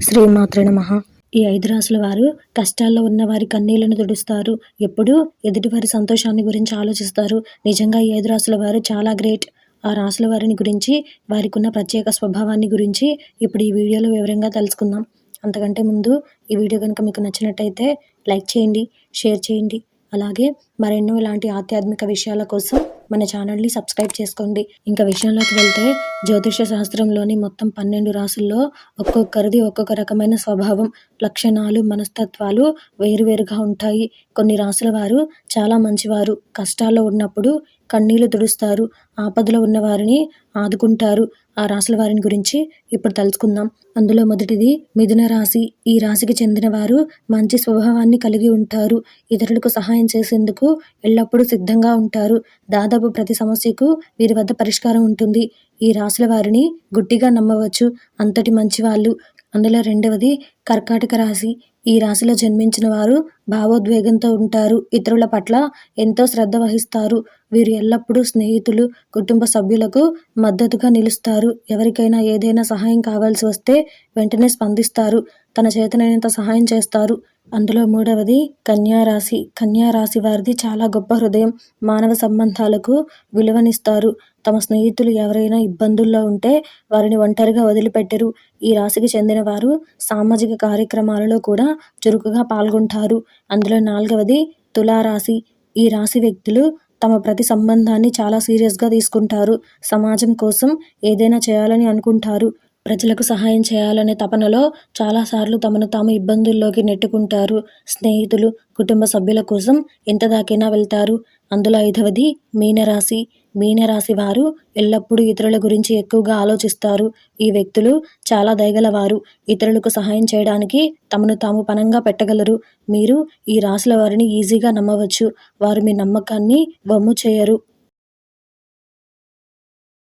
శ్రీమాత్రే నమః. ఈ 5 రాసుల వారు కష్టాల్లో ఉన్న వారి కన్నీళ్లను తుడుస్తారు. ఎప్పుడూ ఎదుటివారి సంతోషాన్ని గురించి ఆలోచిస్తారు. నిజంగా ఈ 5 రాసుల వారు చాలా గ్రేట్. ఆ రాసుల వారిని గురించి, వారికున్న ప్రత్యేక స్వభావాన్ని గురించి ఇప్పుడు ఈ వీడియోలో వివరంగా తెలుసుకుందాం. అంతకంటే ముందు ఈ వీడియో కనుక మీకు నచ్చినట్టయితే లైక్ చేయండి, షేర్ చేయండి. అలాగే మరెన్నో ఇలాంటి ఆధ్యాత్మిక విషయాల కోసం మన ఛానల్ని సబ్స్క్రైబ్ చేసుకోండి. ఇంకా విషయంలోకి వెళ్తే జ్యోతిష శాస్త్రంలోని మొత్తం 12 రాసుల్లో ఒక్కొక్కరిది ఒక్కొక్క రకమైన స్వభావం, లక్షణాలు, మనస్తత్వాలు వేరువేరుగా ఉంటాయి. కొన్ని రాసుల వారు చాలా మంచివారు. కష్టాల్లో ఉన్నప్పుడు కన్నీళ్లు తుడుస్తారు. ఆపదలో ఉన్న వారిని ఆదుకుంటారు. ఆ రాసుల వారిని గురించి ఇప్పుడు తెలుసుకుందాం. అందులో మొదటిది మిథున రాశి. ఈ రాశికి చెందిన వారు మంచి స్వభావాన్ని కలిగి ఉంటారు. ఇతరులకు సహాయం చేసేందుకు ఎల్లప్పుడూ సిద్ధంగా ఉంటారు. దాదాపు ప్రతి సమస్యకు వీరి వద్ద పరిష్కారం ఉంటుంది. ఈ రాశుల వారిని గుడ్డిగా నమ్మవచ్చు, అంతటి మంచివాళ్ళు. అందులో రెండవది కర్కాటక రాశి. ఈ రాశిలో జన్మించిన వారు భావోద్వేగంతో ఉంటారు. ఇతరుల పట్ల ఎంతో శ్రద్ధ వహిస్తారు. వీరు ఎల్లప్పుడూ స్నేహితులు, కుటుంబ సభ్యులకు మద్దతుగా నిలుస్తారు. ఎవరికైనా ఏదైనా సహాయం కావాల్సి వస్తే వెంటనే స్పందిస్తారు. తన చేతనైనంత సహాయం చేస్తారు. అందులో మూడవది కన్యా రాశి. కన్యా రాశి వారిది చాలా గొప్ప హృదయం. మానవ సంబంధాలకు విలువనిస్తారు. తమ స్నేహితులు ఎవరైనా ఇబ్బందుల్లో ఉంటే వారిని ఒంటరిగా వదిలిపెట్టరు. ఈ రాశికి చెందిన వారు సామాజిక కార్యక్రమాలలో కూడా చురుకుగా పాల్గొంటారు. అందులో నాలుగవది తులారాశి. ఈ రాశి వ్యక్తులు తమ ప్రతి సంబంధాన్ని చాలా సీరియస్గా తీసుకుంటారు. సమాజం కోసం ఏదైనా చేయాలని అనుకుంటారు. ప్రజలకు సహాయం చేయాలనే తపనలో చాలాసార్లు తమను తాము ఇబ్బందుల్లోకి నెట్టుకుంటారు. స్నేహితులు, కుటుంబ సభ్యుల కోసం ఎంత దాకైనా వెళ్తారు. అందులో ఐదవది మీనరాశి. మీనరాశి వారు ఎల్లప్పుడూ ఇతరుల గురించి ఎక్కువగా ఆలోచిస్తారు. ఈ వ్యక్తులు చాలా దయగలవారు. ఇతరులకు సహాయం చేయడానికి తమను తాము పణంగా పెట్టగలరు. మీరు ఈ రాశుల వారిని ఈజీగా నమ్మవచ్చు. వారు మీ నమ్మకాన్ని వమ్ము చేయరు.